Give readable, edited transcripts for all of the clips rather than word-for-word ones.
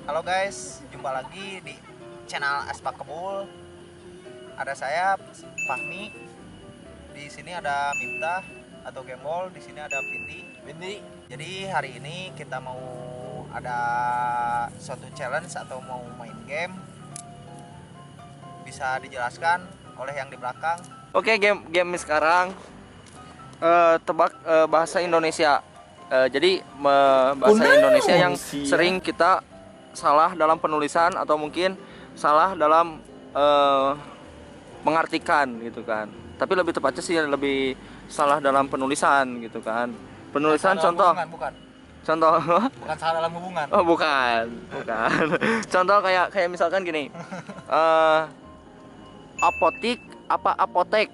Halo guys, jumpa lagi di channel Aspak Kebul. Ada saya Fahmi. Di sini ada Miftah atau Gembol. Di sini ada Pindi. Jadi hari ini kita mau ada suatu challenge atau mau main game. Bisa dijelaskan oleh yang di belakang. Oke, game sekarang tebak bahasa Indonesia. Jadi bahasa Indonesia yang sering kita salah dalam penulisan atau mungkin salah dalam mengartikan gitu kan. Tapi lebih tepatnya sih lebih salah dalam penulisan gitu kan. Penulisan contoh. Bukan. Contoh. Bukan salah dalam hubungan. Oh, bukan. Contoh kayak misalkan gini. Apotik apa apotek?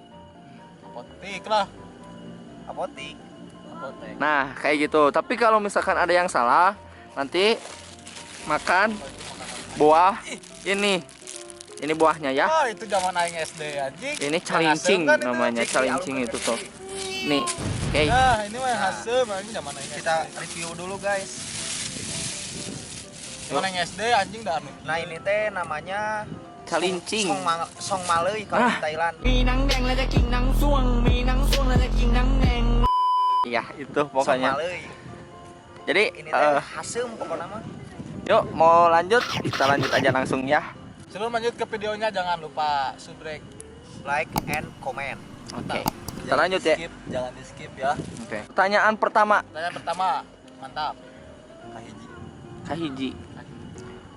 Apotik lah. Apotik. Nah, kayak gitu. Tapi kalau misalkan ada yang salah, nanti makan buah ini buahnya ya. Oh, itu zaman aing SD anjing. Ini calincing namanya, calincing itu tuh. Nih, oke. Nah, ini mah hasem anjing zaman aing. Kita review dulu guys. Zaman aing SD anjing dah anu. Nah, ini teh namanya Calincing. Song Maleuy kalau di Thailand. มีหนังแดงและจะกินหนังส่วงมีหนังส่วงและจะกินหนังแดง Iya, itu Song pokoknya. Maleuy. Jadi, Ini teh hasem pokoknya mah. yuk mau lanjut, kita lanjut aja langsung ya. Sebelum lanjut ke videonya jangan lupa subscribe, Like and comment. Oke. Kita lanjut ya. jangan di skip ya. Oke. Pertanyaan pertama, Pertanyaan pertama, mantap. Kahiji.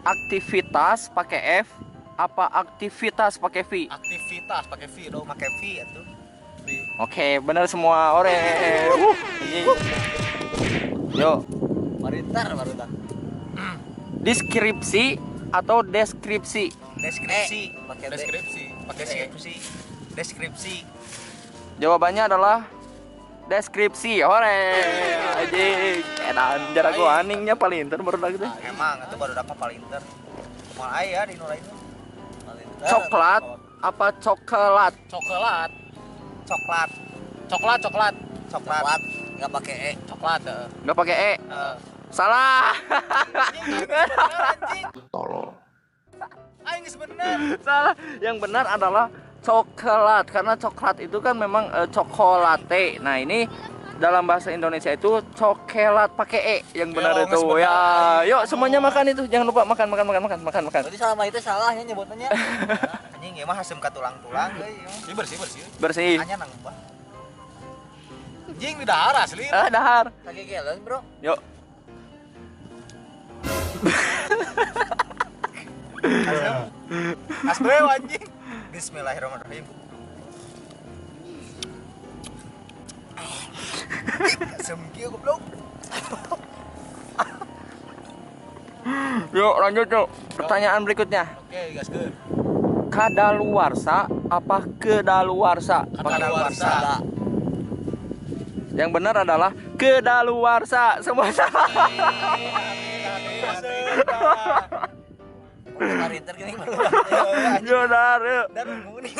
Aktivitas pakai F apa aktivitas pakai V? Aktivitas pakai V dong. Pakai V atuh. Oke, benar semua ore. Yuk, Marintar baru dah. deskripsi atau deskripsi? Deskripsi. Pakai deskripsi, pakai Deskripsi. Deskripsi. Jawabannya adalah deskripsi. Ore. Anjing. Edan jarak gua aningnya paling inter baru lagi teh. Emang itu baru dapat paling inter. Mal aya di nu lain. Coklat apa coklat? Coklat, Coklat. coklat, coklat, Coklat. nggak pakai E, coklat. Enggak pakai E. Salah. Aing geus bener. Salah. Yang benar adalah coklat karena coklat itu kan memang cokolate. Nah, ini dalam bahasa Indonesia itu cokelat pakai E yang benar Yo, itu. nges bener. Ya, yuk semuanya makan itu. Jangan lupa makan. Berarti selama itu salahnya nyebutnya. Anjing ieu mah hasem ka tulang-tulang euy. Ini bersih, bersih. Bersih. Hanya nang bah. Anjing di dahar asli. Dahar. Kaki gelen, bro. Yuk. Asbrew anjing. Bismillahirrahmanirrahim. Asem kieu goblok. Yuk lanjut yuk. Pertanyaan berikutnya. Oke, gas ke. Kadaluarsa apa kedaluarsa? Kadaluarsa. Yang benar adalah kedaluarsa. Semua salah. Marintar gini baru. Benar, yuk. Dan nguning.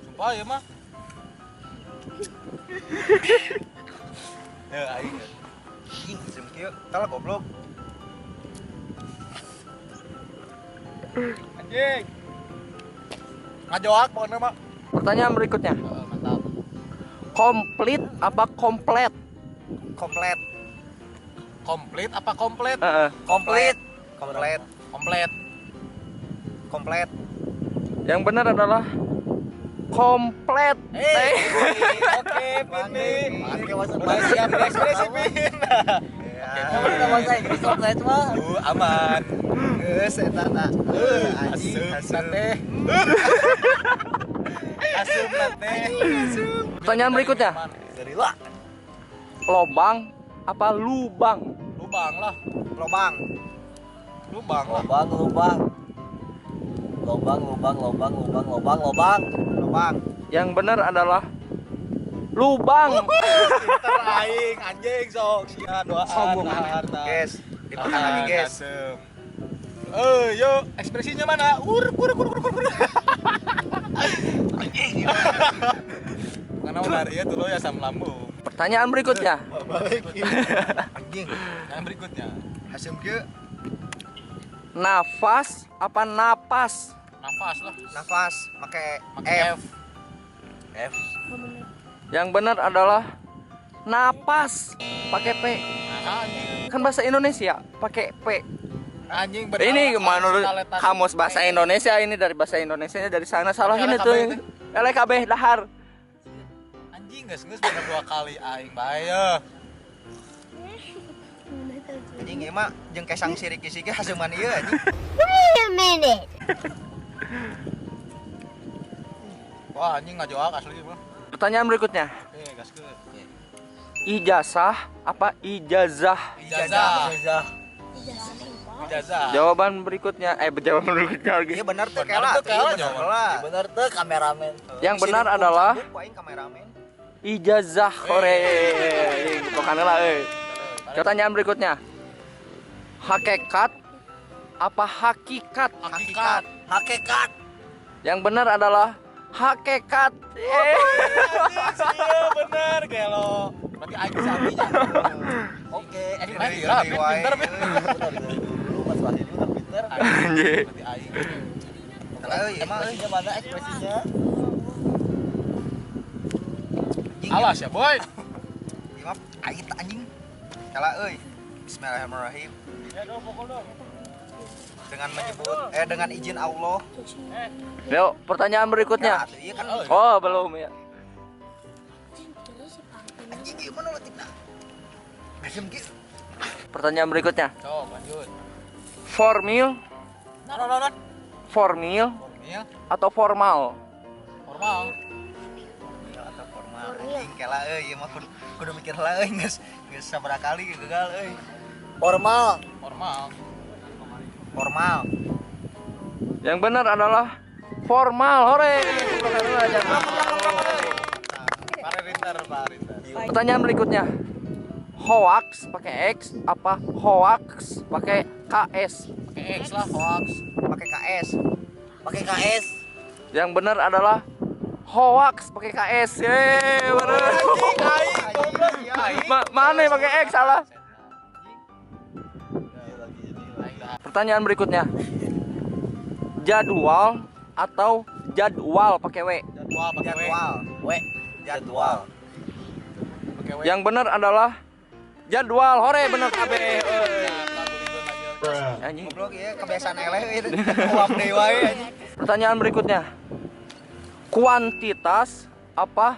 Sumpah ya mah. Ya, aing. Anjing asem kieu. Tah goblok. Anjing. Ngajoak pokoknya mah. Pertanyaan berikutnya. Mantap. Komplit apa komplet? Komplit. Komplit apa komplit? Komplit. Komplit. Komplit. Komplit. Yang benar adalah komplet. Oke, Pindi. Pakai bahasa Masih siap ekspresi Pin. Kamu udah bahasa Inggris komplit mah. Aman. Geus eta tah. Anjing hasem teh. Hasem teh. Pertanyaan berikutnya. Dari lah. Lobang apa lubang? Lubang lah. Lobang. Lubang lah. Lobang. Yang benar adalah lubang. Pinter aing anjing sok sia doaan. Sombong. Guys, dimakan lagi guys. Yo, ekspresinya mana? Karena udah ya tuh lo ya asam lambung. Pertanyaan berikutnya. Anjing. Yang berikutnya. Hasim kieu Nafas apa napas? Nafas lah. nafas make Pakai F. F. Yang benar adalah napas pakai P. Nah, anjing. Kan bahasa Indonesia pakai P. Anjing Ini benar. menurut kamus bahasa Indonesia ini dari bahasa Indonesia dari sana salahin LKB itu. itu. LKB dahar. Anjing geus bener 2 kali aing bae ya. Anjing ieu mah jeung kesang sirik isi ge hasuman ieu anjing. Wait a minute. Wah, anjing ngajoak asli mah. Pertanyaan berikutnya. Gaskeun. Ijazah apa ijazah? Ijazah. Ijazah. Jawaban berikutnya jawaban berikutnya lagi. Ieu bener teh Bener kela teh, kela bener jawaban. lah. Bener tuh kameramen. Yang benar adalah aing kameramen. ijazah hore. Bukan lah Pertanyaan berikutnya. Hakikat apa hakikat? Hakikat. Hakikat. Yang benar adalah hakikat. Iya bener gelo. Berarti aing bisa abinya. Oke. Ini main dira, pinter pinter. Dulu Mas Wahid udah pinter. Anjir. Berarti aing. Kela euy emang euy. Ekspresinya mana ekspresinya? Alas ya, boy. Ieu mah ait anjing. Kela euy. Bismillahirrahmanirrahim. Dengan izin Allah. Yuk, pertanyaan berikutnya. Nah, iya kan. Oh, belum ya. Anjing ieu mana letikna? Hasim kieu. Pertanyaan berikutnya. Coba lanjut. Formil, Nah. formil Formil, atau formal? formal. Atau formal anjing kela euy ieu mah kudu mikir heula euy geus sabaraha kali gagal euy. Formal. Formal. Formal. Yang benar adalah formal. Hore. Pare rinter, Pak Rinter. Pertanyaan berikutnya. Hoax pakai X apa hoax pakai KS? Pakai X lah, hoax. Pakai KS. Pakai KS. Yang benar adalah hoax pakai KS. Yeay, benar. Mana yang pakai X salah? Pertanyaan berikutnya. Jadwal atau jadwal pakai W? Jadwal pakai W. Jadwal. Jadwal. Pakai W. Yang benar adalah jadwal. Hore, benar KB. Anjing. Goblok ieu kebiasaan eleh ieu. Uap deui wae anjing. Pertanyaan berikutnya. Kuantitas apa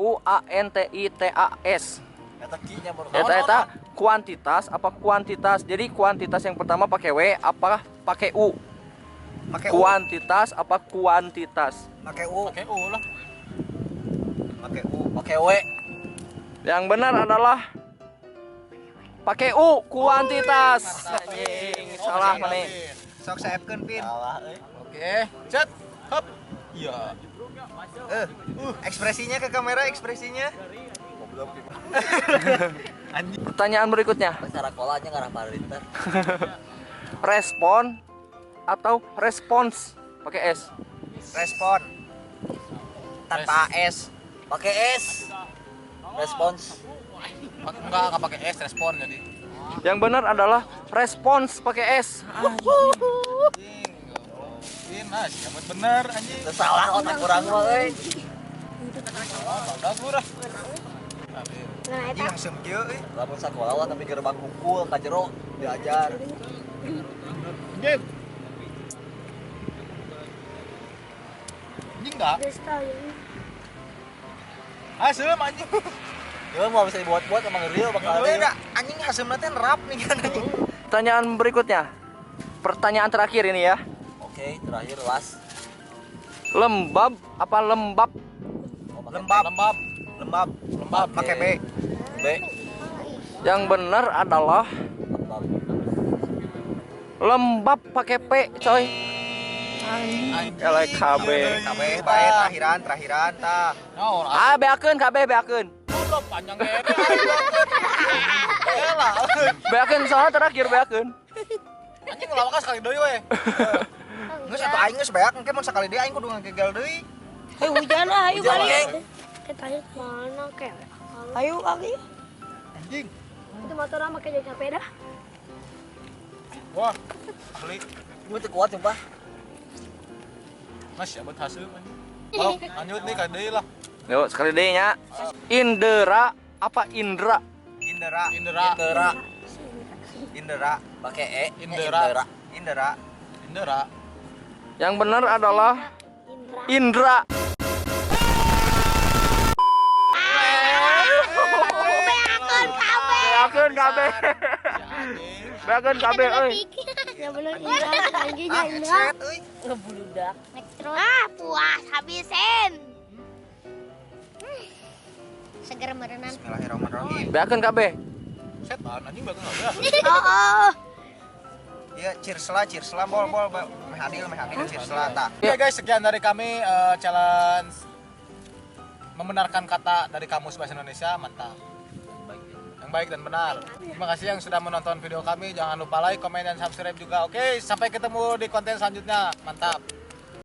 KUANTITAS? Eta kinya baru. Eta kuantitas apa kuantitas? Jadi kuantitas yang pertama pakai W apa pakai U? Pakai U. Kuantitas apa kuantitas? Pakai U. Pakai U lah. Pakai U. Pakai W. Yang benar adalah pakai U, kuantitas. Anjing, salah mana? Sok saepkeun pin. Salah Oke, cet. Hop. Iya. Ekspresinya ke kamera ekspresinya. Pertanyaan berikutnya. Cara kolanya ngarah parinter. Respon atau respons pakai S? Respon. Tanpa S. Pakai S. Respons. Enggak pakai S, respon jadi. Yang benar adalah respons pakai S. Anjing. Nah, siapa bener anjing. Salah otak kurang mah euy. Udah gurah. Anjing langsung kieu euy. Lamun sakola wa tapi gerbang hungkul ka jero diajar. Anjing. Anjing enggak? Asem anjing. Ya mau bisa dibuat-buat emang real bakal Euy ada. da anjing hasilna teh nerap nih kan anjing. Pertanyaan berikutnya. Pertanyaan terakhir ini ya. Oke, terakhir last. Lembab apa lembab? Oh, pakai Lembab. Lembab. Lembab. Lembab. Pakai B. B. Yang benar adalah Lembab. lembab pakai P, coy. Anjing. LKB. KB bae terakhiran tah. Naon? Ah, beakeun KB beakeun. Goblok panjang gede. Elah. Beakeun soalnya terakhir beakeun. Anjing ulah wakas kali deui we. Geus atuh aing geus beak engke mun sakali deui aing kudu ngagegel deui. Hujan lah, ayo Hujan, balik. Keng. Kita mana kek? Ayo kaki. Anjing. Itu motor sama kayak sepeda. Wah, beli. Gue tuh kuat sumpah. Mas, ya buat hasil. Oh, lanjut nih kade lah. Yuk, sekali deh nya. Indra apa Indra? Indra. Indra. Indra. Pakai E. Indra. Indra. Indra. Yang benar adalah Indra. Beakeun kabeh. Beakeun kabeh euy. Yang bener Indra, canggihnya Indra. Ngebludak. Ah, puas habisin. Seger merenan. Bismillahirrahmanirrahim. Beakeun kabeh. Setan anjing bagus enggak? Oh. Iya, cheers lah, bol. Meh adil, cheers lah, tah. Oke guys, sekian dari kami challenge membenarkan kata dari Kamus Bahasa Indonesia, mantap. Yang baik dan benar. Terima kasih yang sudah menonton video kami. Jangan lupa like, komen, dan subscribe juga. Oke, sampai ketemu di konten selanjutnya. Mantap.